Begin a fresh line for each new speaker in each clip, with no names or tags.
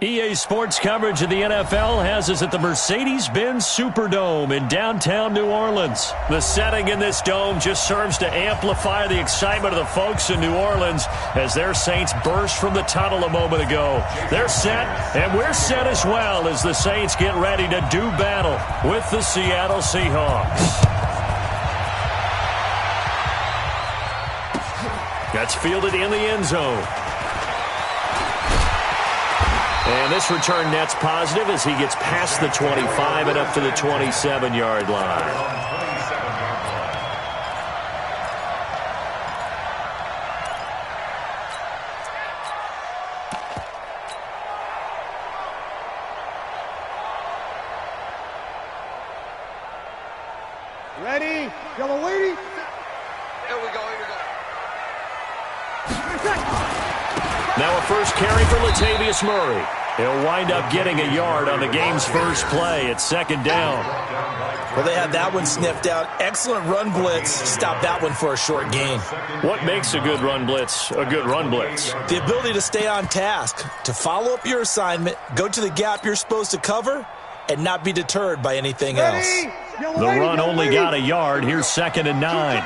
EA Sports coverage of the NFL has us at the Mercedes-Benz Superdome in downtown New Orleans. The setting in this dome just serves to amplify the excitement of the folks in New Orleans as their Saints burst from the tunnel a moment ago. They're set, and we're set as well as the Saints get ready to do battle with the Seattle Seahawks. That's fielded in the end zone. And this return net's positive as he gets past the 25 and up to the 27-yard line.
Ready? Yellow lady?
Here we go.
Now a first carry for Latavius Murray. He'll wind up getting a yard on the game's first play at second down.
Well, they had that one sniffed out. Excellent run blitz. Stop that one for a short gain.
What makes a good run blitz a good run blitz?
The ability to stay on task, to follow up your assignment, go to the gap you're supposed to cover, and not be deterred by anything else.
The run only got a yard. Here's 2nd and 9.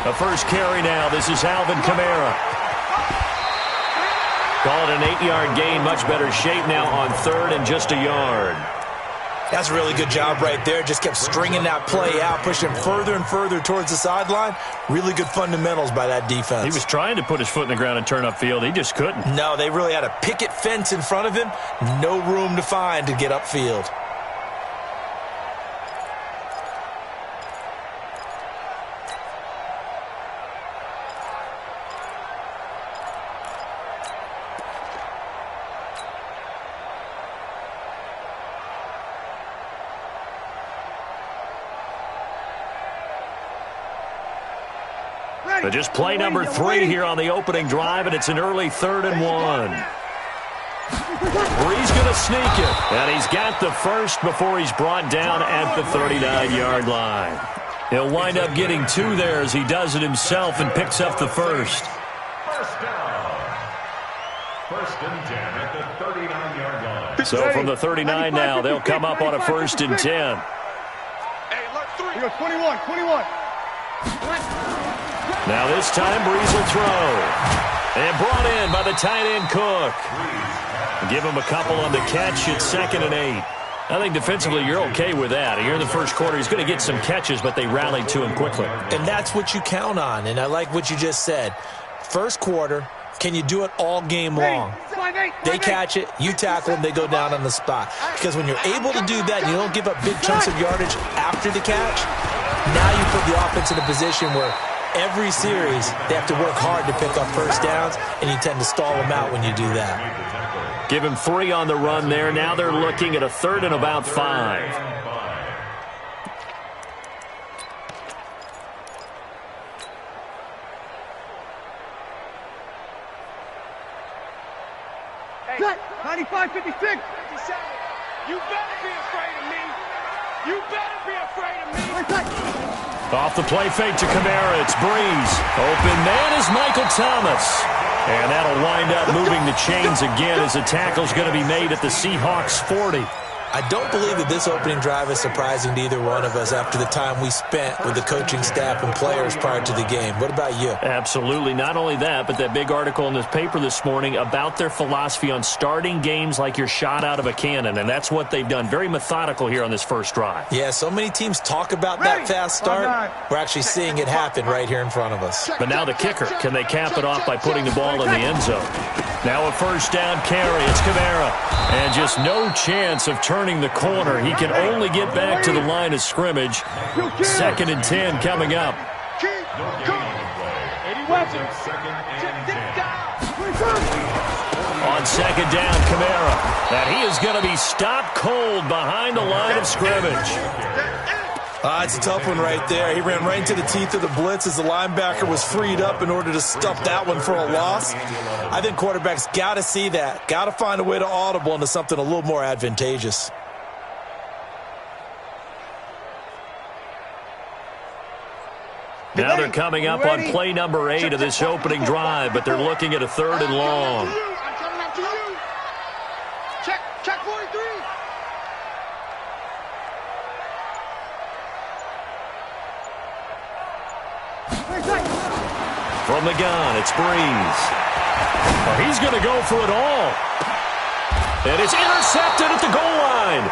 The first carry now. This is Alvin Kamara. Call it an 8-yard gain. Much better shape now on 3rd and just a yard.
That's a really good job right there. Just kept stringing that play out, pushing further and further towards the sideline. Really good fundamentals by that defense.
He was trying to put his foot in the ground and turn upfield. He just couldn't.
No, they really had a picket fence in front of him. No room to find to get upfield.
But just play number 3 here on the opening drive, and it's an early 3rd and 1. Brees going to sneak it, and he's got the first before he's brought down at the 39-yard line. He'll wind up getting 2 there as he does it himself and picks up the first.
First down. 1st and 10 at the 39-yard line.
So from the 39 now, they'll come up on a 1st and 10.
Hey, look, 3. We go 21.
Now this time, Brees will throw. And brought in by the tight end Cook. Give him a couple on the catch at 2nd and 8. I think defensively you're okay with that. Here in the first quarter, he's going to get some catches, but they rallied to him quickly.
And that's what you count on, and I like what you just said. First quarter, can you do it all game long? They catch it, you tackle them, they go down on the spot. Because when you're able to do that, and you don't give up big chunks of yardage after the catch, now you put the offense in a position where every series, they have to work hard to pick up first downs, and you tend to stall them out when you do that.
Give him 3 on the run there. Now they're looking at a 3rd and about 5.
Hey, 95, 56. You better be afraid of me. You better be afraid of me.
Off the play fake to Kamara, it's Brees. Open man is Michael Thomas. And that'll wind up moving the chains again as the tackle's going to be made at the Seahawks 40.
I don't believe that this opening drive is surprising to either one of us after the time we spent with the coaching staff and players prior to the game. What about you?
Absolutely. Not only that, but that big article in this paper this morning about their philosophy on starting games like you're shot out of a cannon, and that's what they've done. Very methodical here on this first drive.
Yeah, so many teams talk about that fast start. We're actually seeing it happen right here in front of us.
But now the kicker. Can they cap it off by putting the ball in the end zone? Now a first down carry. It's Kamara. And just no chance of turning the corner. He can only get back to the line of scrimmage. 2nd and 10 coming up. On 2nd down, Kamara. And he is going to be stopped cold behind the line of scrimmage.
It's a tough one right there. He ran right into the teeth of the blitz as the linebacker was freed up in order to stuff that one for a loss. I think quarterbacks got to see that. Got to find a way to audible into something a little more advantageous.
Now they're coming up on play number 8 of this opening drive, but they're looking at a 3rd and long.
Check 43.
From the gun, it's Breeze. Well, he's going to go for it all. And it's intercepted at the goal line.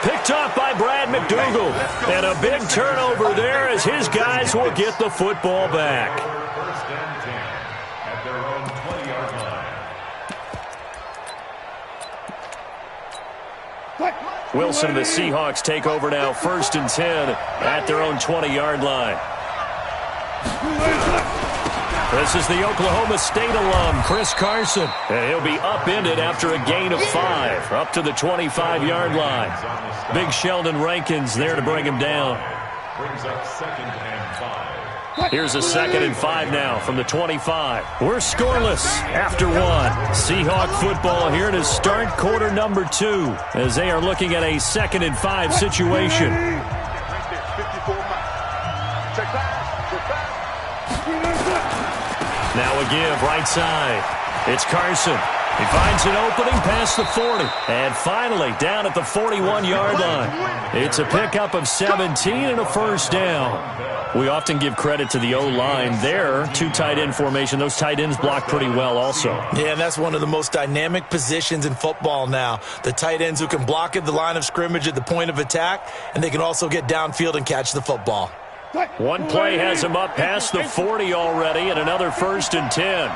Picked off by Brad McDougal. And a big turnover there as his guys will get the football back.
First and 10 at their own 20-yard line.
Wilson and the Seahawks take over now, 1st and 10 at their own 20-yard line. This is the Oklahoma State alum, Chris Carson. And he'll be upended after a gain of 5, up to the 25-yard line. Big Sheldon Rankins there to bring him down.
Brings up 2nd and 5.
Here's a 2nd and 5 now from the 25. We're scoreless after 1. Seahawk football here to start quarter number 2 as they are looking at a 2nd and 5 situation. Now a give, right side. It's Carson. He finds an opening past the 40. And finally, down at the 41-yard line. It's a pickup of 17 and a 1st down. We often give credit to the O-line there. 2 tight end formation. Those tight ends block pretty well also.
Yeah, and that's one of the most dynamic positions in football now. The tight ends who can block at the line of scrimmage at the point of attack, and they can also get downfield and catch the football.
One play has him up past the 40 already, and another 1st and 10.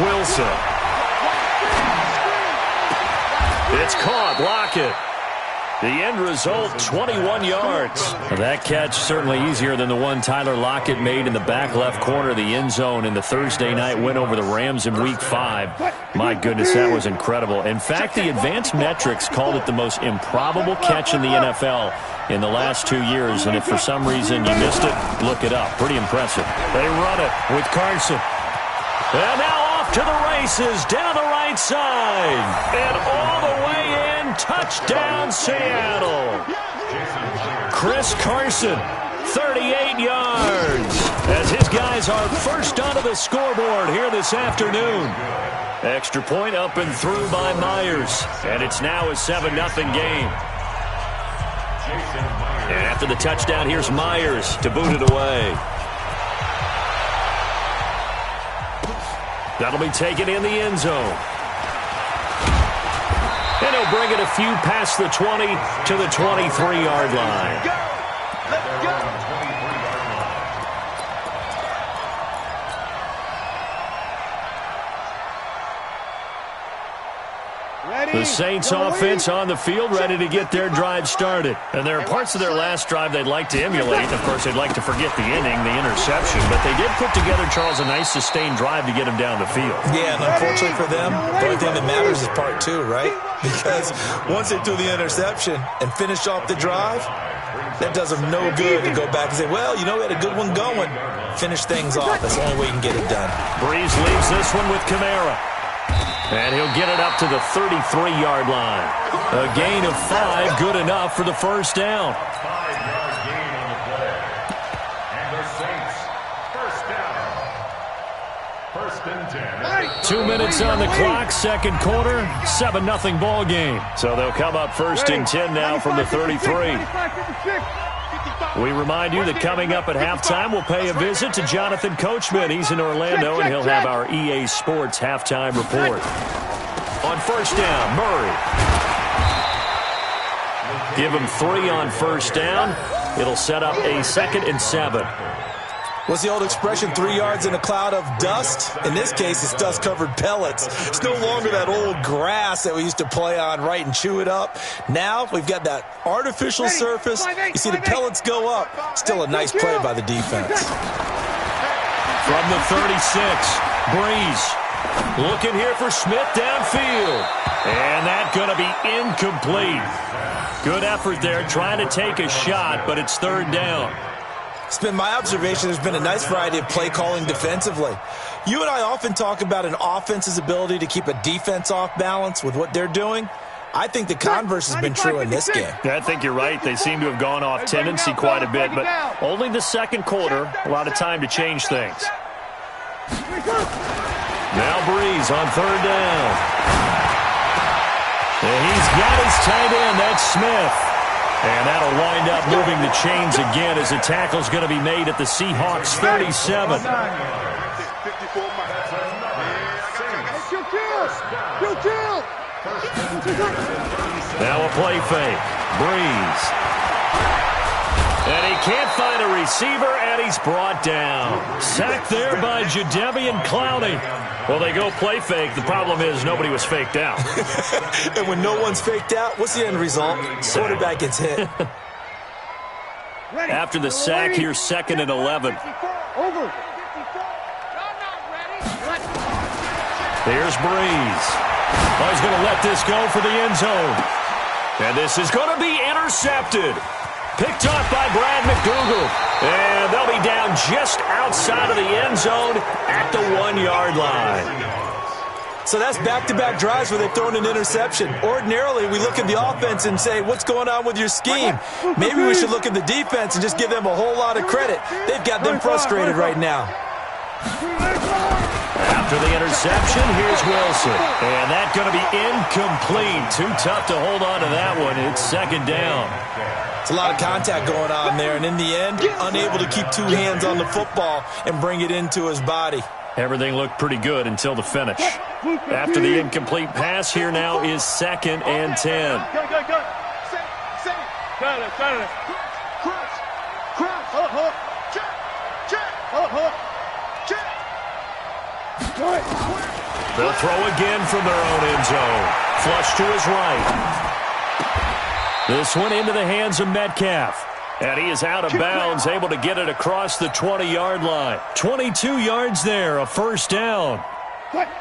Wilson. It's caught. Lockett. The end result, 21 yards. That catch certainly easier than the one Tyler Lockett made in the back left corner of the end zone in the Thursday night win over the Rams in Week 5. My goodness, that was incredible. In fact, the advanced metrics called it the most improbable catch in the NFL in the last 2 years. And if for some reason you missed it, look it up. Pretty impressive. They run it with Carson. And now off to the races, down the right side. And all the way in. Touchdown, Seattle. Chris Carson, 38 yards, as his guys are first onto the scoreboard here this afternoon. Extra point up and through by Myers, and it's now a 7-0 game. And after the touchdown, here's Myers to boot it away. That'll be taken in the end zone. And he'll bring it a few past the 20 to the 23-yard line.
Let's go.
The Saints offense on the field, ready to get their drive started. And there are parts of their last drive they'd like to emulate. Of course, they'd like to forget the inning, the interception. But they did put together, Charles, a nice sustained drive to get him down the field.
Yeah, and unfortunately for them, the only thing that matters is part 2, right? Because once they threw the interception and finished off the drive, that does them no good to go back and say, well, you know, we had a good one going. Finish things off. That's the only way you can get it done.
Breeze leaves this one with Kamara. And he'll get it up to the 33-yard line. A gain of 5, good enough for the first down.
5-yard gain on the play. And the Saints, first down. 1st and 10.
2 minutes on the clock, second quarter, 7-0 ball game. So they'll come up 1st and 10 now from the 33. We remind you that coming up at halftime, we'll pay a visit to Jonathan Coachman. He's in Orlando, and he'll have our EA Sports halftime report. On first down, Murray. Give him 3 on first down. It'll set up a 2nd and 7.
What's the old expression, 3 yards in a cloud of dust? In this case, it's dust-covered pellets. It's no longer that old grass that we used to play on, right, and chew it up. Now we've got that artificial surface. You see the pellets go up. Still a nice play by the defense.
From the 36, Breeze. Looking here for Smith downfield. And that's going to be incomplete. Good effort there, trying to take a shot, but it's 3rd down.
It's been my observation there's been a nice variety of play calling defensively. You and I often talk about an offense's ability to keep a defense off balance with what they're doing. I think the converse has been true in this game.
I think you're right. They seem to have gone off tendency quite a bit, but only the second quarter, a lot of time to change things. Now Breeze on third down. And he's got his tight end. That's Smith. And that'll wind up moving the chains again as the tackle's going to be made at the Seahawks 37. Now a play fake. Breeze. And he can't find a receiver, and he's brought down. Sacked there by Jadeveon Clowney. Well, they go play fake. The problem is nobody was faked out.
And when no one's faked out, what's the end result? Quarterback gets hit.
After the sack, here's 2nd and 11. Here's Breeze. Oh, he's going to let this go for the end zone. And this is going to be intercepted. Picked off by Brad McDougal. And they'll be down just outside of the end zone at the 1-yard line.
So that's back-to-back drives where they've thrown an interception. Ordinarily, we look at the offense and say, what's going on with your scheme? Maybe we should look at the defense and just give them a whole lot of credit. They've got them frustrated right now.
After the interception, here's Wilson. And that's going to be incomplete. Too tough to hold on to that one. It's 2nd down.
It's a lot of contact going on there, and in the end, unable to keep 2 hands on the football and bring it into his body.
Everything looked pretty good until the finish. After the incomplete pass, here now is 2nd and 10. They'll throw again from their own end zone. Flush to his right. This one into the hands of Metcalf. And he is out of bounds, able to get it across the 20-yard line. 22 yards there, a 1st down.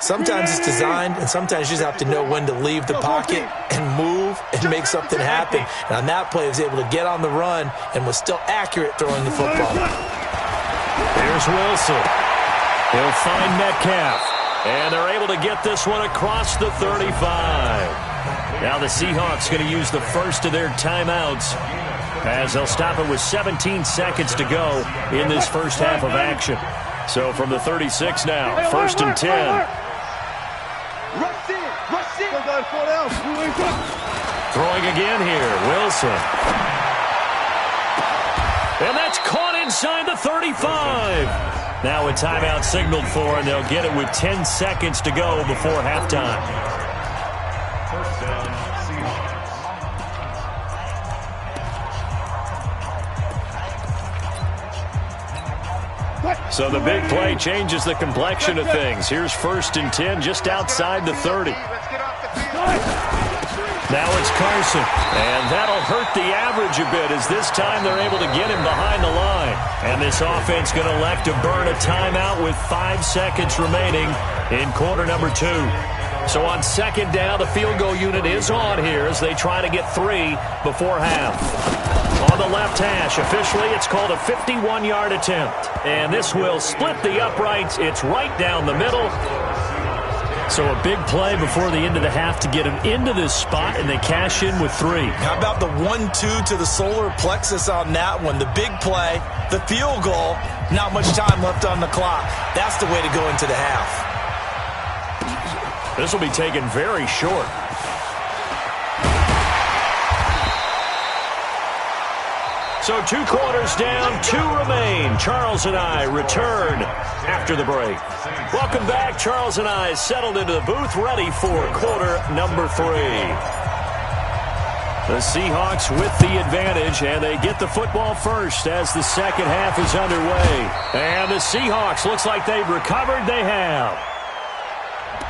Sometimes it's designed, and sometimes you just have to know when to leave the pocket and move and make something happen. And on that play, he was able to get on the run and was still accurate throwing the football.
Here's Wilson. He'll find Metcalf. And they're able to get this one across the 35. Now the Seahawks going to use the first of their timeouts as they'll stop it with 17 seconds to go in this first half of action. So from the 36 now, 1st and 10. Throwing again here, Wilson. And that's caught inside the 35. Now a timeout signaled for, and they'll get it with 10 seconds to go before halftime. So the big play changes the complexion of things. Here's 1st and 10 just outside the 30. Now it's Carson, and that'll hurt the average a bit as this time they're able to get him behind the line. And this offense going to elect to burn a timeout with 5 seconds remaining in quarter number 2. So on 2nd down, the field goal unit is on here as they try to get 3 before half. On the left hash, officially it's called a 51-yard attempt. And this will split the uprights. It's right down the middle. So a big play before the end of the half to get them into this spot, and they cash in with 3.
How about the 1-2 to the solar plexus on that one? The big play, the field goal, not much time left on the clock. That's the way to go into the half.
This will be taken very short. So 2 quarters down, 2 remain. Charles and I return after the break. Welcome back. Charles and I settled into the booth, ready for quarter number 3. The Seahawks with the advantage, and they get the football first as the second half is underway. And the Seahawks, looks like they've recovered. They have.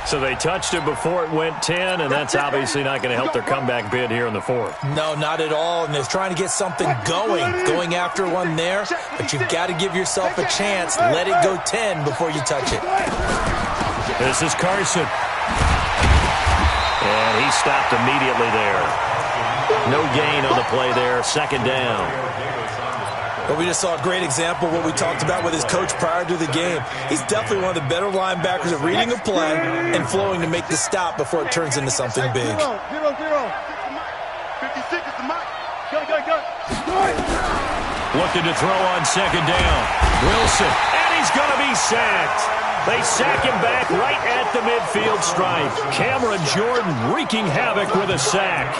So they touched it before it went 10, and that's obviously not going to help their comeback bid here in the 4th.
No, not at all, and they're trying to get something going after one there, but you've got to give yourself a chance. Let it go 10 before you touch it.
This is Carson. And he stopped immediately there. No gain on the play there, 2nd down.
Well, we just saw a great example of what we talked about with his coach prior to the game. He's definitely one of the better linebackers at reading a play and flowing to make the stop before it turns into something big.
0-0. 56 is the mark. Go.
Looking to throw on second down. Wilson, and he's going to be sacked. They sack him back right at the midfield stripe. Cameron Jordan wreaking havoc with a sack.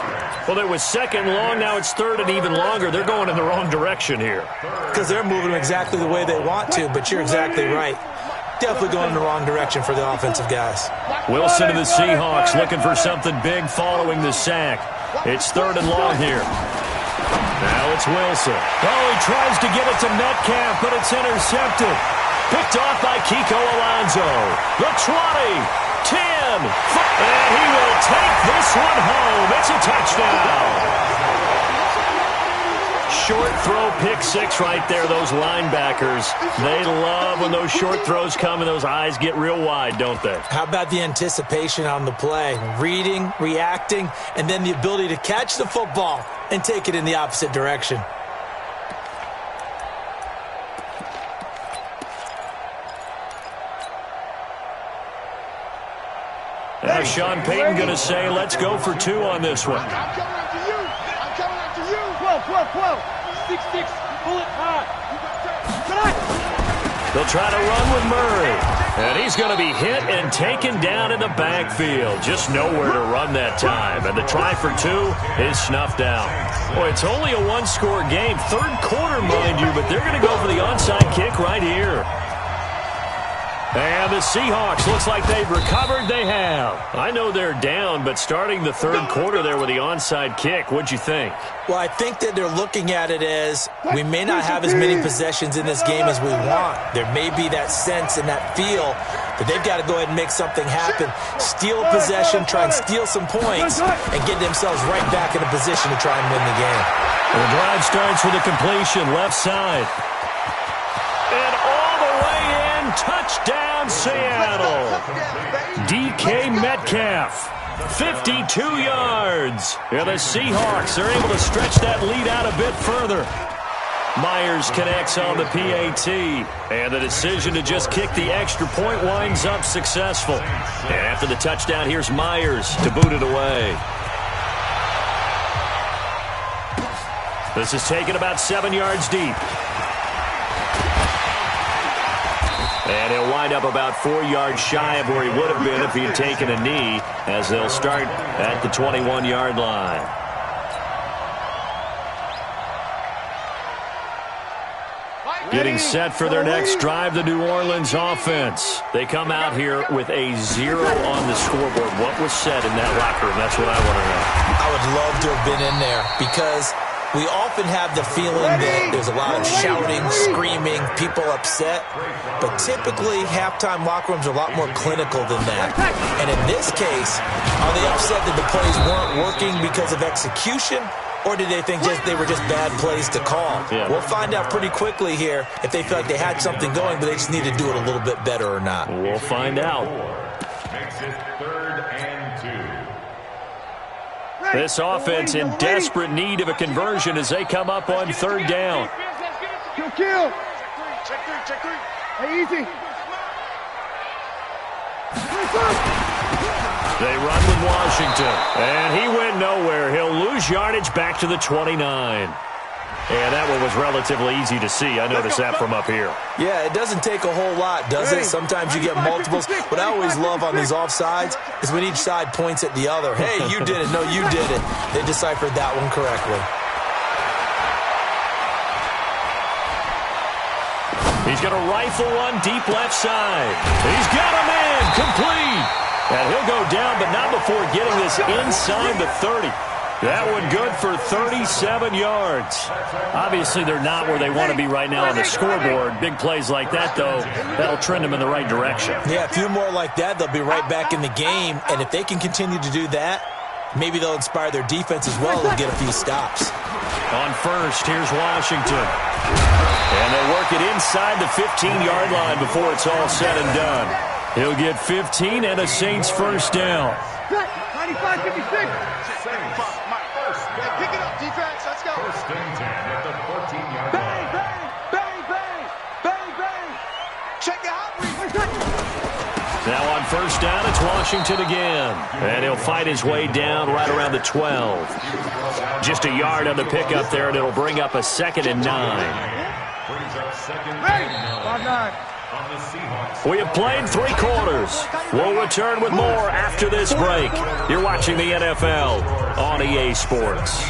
Well, it was second long. Now it's third and even longer. They're going in the wrong direction here.
Because they're moving exactly the way they want to, but you're exactly right. Definitely going in the wrong direction for the offensive guys.
Wilson and the Seahawks looking for something big following the sack. It's third and long here. Now it's Wilson. Oh, he tries to get it to Metcalf, but it's intercepted. Picked off by Kiko Alonso. The 20, 10, and he will take this one home. It's a touchdown. Short throw, pick six right there. Those linebackers, they love when those short throws come and those eyes get real wide, don't they?
How about the anticipation on the play? Reading, reacting, and then the ability to catch the football and take it in the opposite direction.
Now Sean Payton going to say, let's go for two on this one.
I'm coming after you. 12. 6-6. Pull it hard.
They'll try to run with Murray. And he's going to be hit and taken down in the backfield. Just nowhere to run that time. And the try for two is snuffed out. Boy, it's only a one-score game. Third quarter, mind you, but they're going to go for the onside kick right here. And the Seahawks, looks like they've recovered. They have. I know they're down, but starting the third quarter there with the onside kick, what'd you think?
Well, I think that they're looking at it as we may not have as many possessions in this game as we want. There may be that sense and that feel that they've got to go ahead and make something happen. Steal a possession, try and steal some points, and get themselves right back in a position to try and win the game.
And the drive starts with a completion, left side. And all the way in, touchdown Seattle. DK Metcalf. 52 yards. And the Seahawks are able to stretch that lead out a bit further. Myers connects on the PAT. And the decision to just kick the extra point winds up successful. And after the touchdown, here's Myers to boot it away. This is taken about 7 yards deep. And he'll wind up about 4 yards shy of where he would have been if he had taken a knee, as they'll start at the 21-yard line. Getting set for their next drive, the New Orleans offense. They come out here with a 0 on the scoreboard. What was said in that locker room? That's what I want to know.
I would love to have been in there because we often have the feeling that there's a lot of shouting, screaming, people upset. But typically, halftime locker rooms are a lot more clinical than that. And in this case, are they upset that the plays weren't working because of execution? Or did they think they were just bad plays to call?
Yeah.
We'll find out pretty quickly here if they feel like they had something going, but they just need to do it a little bit better or not.
We'll find out.
Makes it 3rd and 2.
This offense in desperate need of a conversion as they come up on third down.
Kill. Check 3. Hey, easy.
They run with Washington, and he went nowhere. He'll lose yardage back to the 29. And that one was relatively easy to see. I noticed that from up here.
Yeah, it doesn't take a whole lot, does it? Sometimes you get multiples. What I always love on these offsides is when each side points at the other. Hey, you did it. No, you did it. They deciphered that one correctly.
He's going to rifle one deep left side. He's got a man complete. And he'll go down, but not before getting this inside the 30. That one good for 37 yards. Obviously, they're not where they want to be right now on the scoreboard. Big plays like that, though, that'll trend them in the right direction.
Yeah, a few more like that, they'll be right back in the game. And if they can continue to do that, maybe they'll inspire their defense as well and get a few stops.
On first, here's Washington. And they'll work it inside the 15-yard line before it's all said and done. He'll get 15 and a Saints first down.
95-56.
Saints.
Pick it up, defense. Let's go.
1st and 10 at the 14-yard line.
first down. It's Washington again. And he'll fight his way down right around the 12. Just a yard on the pickup there, and it'll bring up a 2nd and 9. We have played 3 quarters. We'll return with more after this break. You're watching the NFL on EA Sports.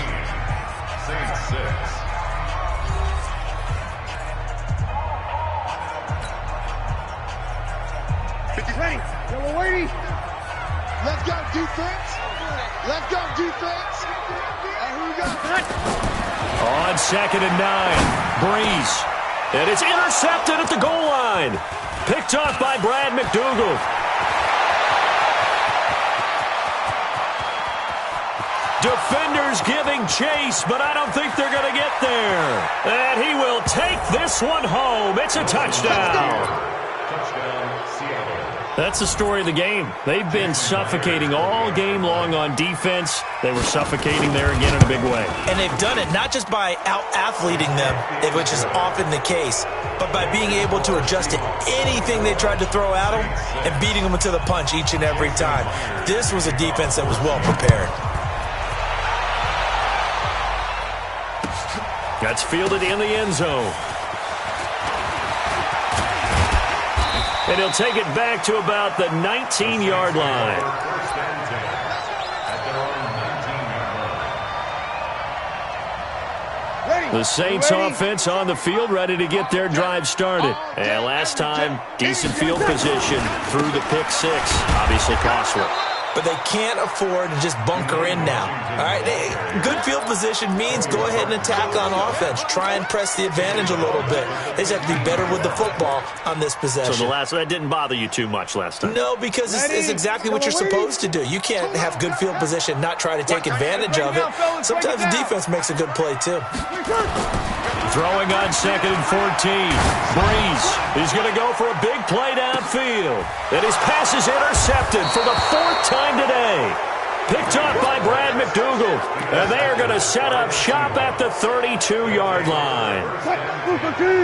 Ready. Yellow lady.
Let's go, defense. Let's go, defense. Who we got?
On 2nd and 9, Breeze. And it's intercepted at the goal line. Picked off by Brad McDougald. Defenders giving chase, but I don't think they're going to get there. And he will take this one home. It's a touchdown. That's the story of the game. They've been suffocating all game long on defense. They were suffocating there again in a big way.
And they've done it not just by out-athleting them, which is often the case, but by being able to adjust to anything they tried to throw at them and beating them to the punch each and every time. This was a defense that was well prepared.
That's fielded in the end zone. And he'll take it back to about the 19-yard line. The Saints offense on the field, ready to get their drive started. And last time, decent field position through the pick 6. Obviously costly.
But they can't afford to just bunker in now. All right, good field position means go ahead and attack on offense. Try and press the advantage a little bit. They just have to be better with the football on this possession.
So that didn't bother you too much last time?
No, because it's exactly what you're supposed to do. You can't have good field position, not try to take advantage of it. Sometimes the defense makes a good play, too.
Throwing on 2nd and 14. Breeze is going to go for a big play downfield. And his pass is intercepted for the 4th time today. Picked up by Brad McDougald. And they are going to set up shop at the 32-yard line.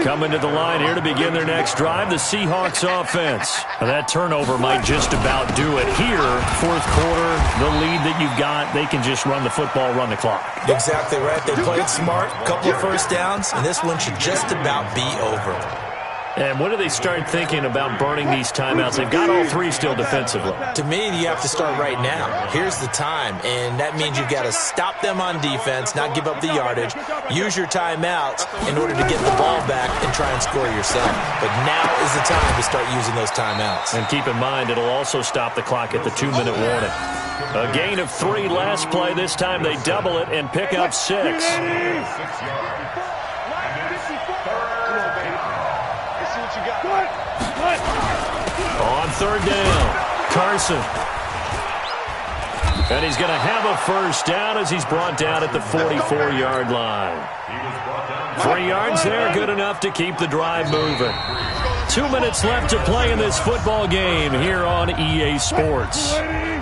Coming to the line here to begin their next drive, the Seahawks offense. Now that turnover might just about do it here. 4th quarter, the lead that you've got, they can just run the football, run the clock.
Exactly right. They played smart, couple of first downs, and this one should just about be over.
And when do they start thinking about burning these timeouts? They've got all 3 still defensively.
To me, you have to start right now. Here's the time, and that means you've got to stop them on defense, not give up the yardage, use your timeouts in order to get the ball back and try and score yourself. But now is the time to start using those timeouts.
And keep in mind, it'll also stop the clock at the 2-minute warning. A gain of 3 last play. This time they double it and pick up 6. On 3rd down, Carson. And he's going to have a first down as he's brought down at the 44-yard line. 3 yards there, good enough to keep the drive moving. 2 minutes left to play in this football game here on EA Sports.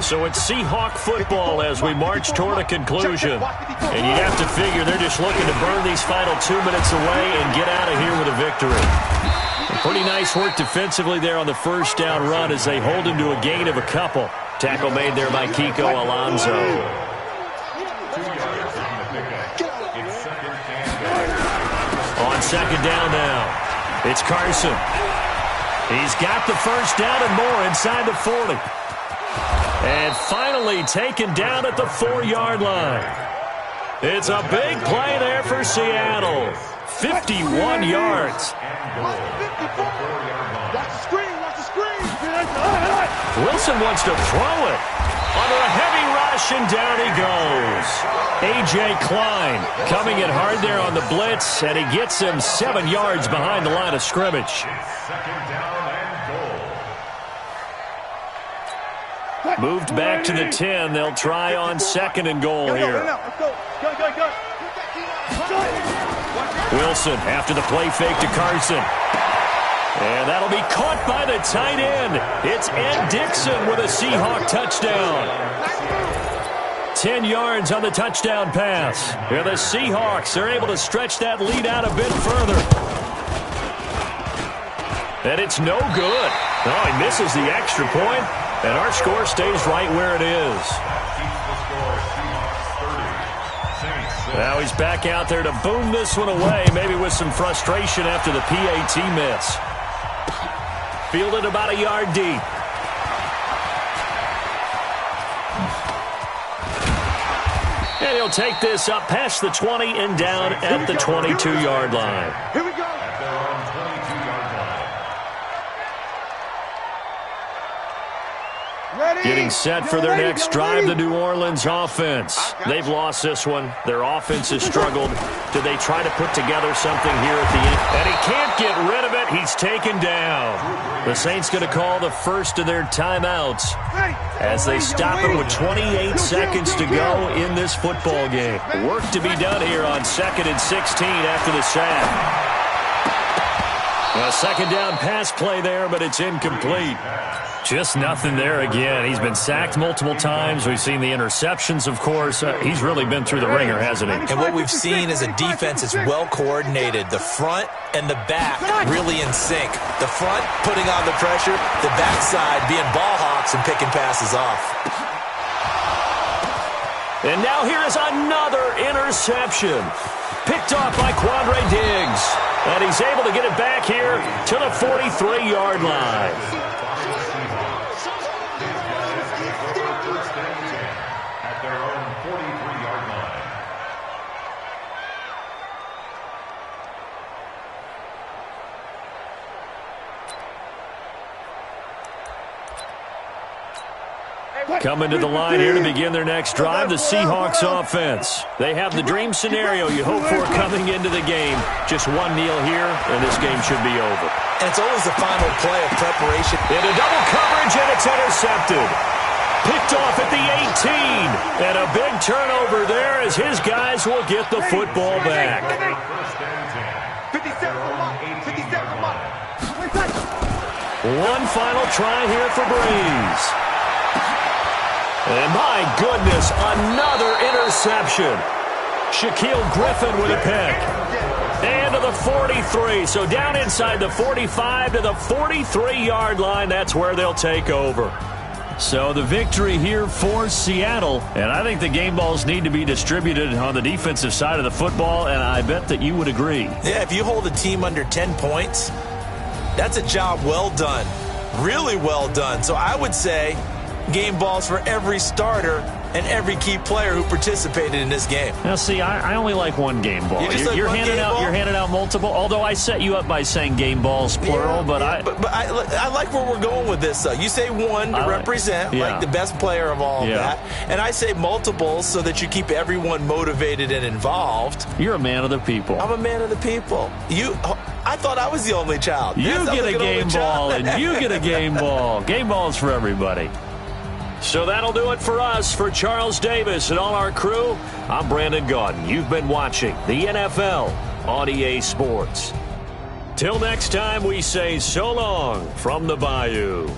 So it's Seahawk football as we march toward a conclusion. And you have to figure they're just looking to burn these final 2 minutes away and get out of here with a victory. Pretty nice work defensively there on the first down run as they hold him to a gain of a couple. Tackle made there by Kiko Alonso. On 2nd down now, it's Carson. He's got the first down and more inside the 40. And finally taken down at the 4-yard line. It's a big play there for Seattle. 51 yards. Wilson wants to throw it. Under a heavy rush, and down he goes. A.J. Klein coming in hard there on the blitz, and he gets him 7 yards behind the line of scrimmage. Moved back to the 10. They'll try on 2nd and goal here. Wilson after the play fake to Carson. And that'll be caught by the tight end. It's Ed Dixon with a Seahawk touchdown. 10 yards on the touchdown pass. Here the Seahawks are able to stretch that lead out a bit further. And it's no good. Oh, he misses the extra point. And our score stays right where it is. Now he's back out there to boom this one away, maybe with some frustration after the PAT miss. Fielded about a yard deep. And he'll take this up past the 20 and down at the 22-yard line.
Here we go.
At their own 22-yard line.
Ready.
Getting set for their next drive, the New Orleans offense. They've lost this one. Their offense has struggled. Do they try to put together something here at the end? And he can't get rid of it. He's taken down. The Saints going to call the first of their timeouts as they stop it with 28 seconds to go in this football game. Work to be done here on 2nd and 16 after the sack. A second down pass play there, but it's incomplete. Just nothing there again. He's been sacked multiple times. We've seen the interceptions, of course. He's really been through the ringer, hasn't he?
And what we've seen is a defense that's well coordinated. The front and the back really in sync. The front putting on the pressure, the backside being ball hawks and picking passes off.
And now here is another interception. Picked off by Quandre Diggs. And he's able to get it back here to the 43-yard line.
At their own 43-yard line.
Coming to the line here to begin their next drive, the Seahawks offense. They have the dream scenario you hope for coming into the game. Just one kneel here, and this game should be over.
And it's always the final play of preparation.
Into double coverage, and it's intercepted. Picked off at the 18. And a big turnover there as his guys will get the football back.
First and 10.
57 mark.
One final try here for Breeze. And my goodness, another interception. Shaquille Griffin with a pick. And to the 43. So down inside the 45 to the 43-yard line. That's where they'll take over. So the victory here for Seattle. And I think the game balls need to be distributed on the defensive side of the football, and I bet that you would agree.
Yeah, if you hold a team under 10 points, that's a job well done. Really well done. So I would say game balls for every starter and every key player who participated in this game.
Now, see, I only like one game ball. You're handing out multiple. Although I set you up by saying game balls plural, but I
like where we're going with this. Though you say one to represent like the best player of all of that, and I say multiples so that you keep everyone motivated and involved.
You're a man of the people.
I'm a man of the people. I thought I was the only child.
You get a game ball, and you get a game ball. Game balls for everybody. So that'll do it for us. For Charles Davis and all our crew, I'm Brandon Gaudin. You've been watching the NFL on EA Sports. Till next time, we say so long from the Bayou.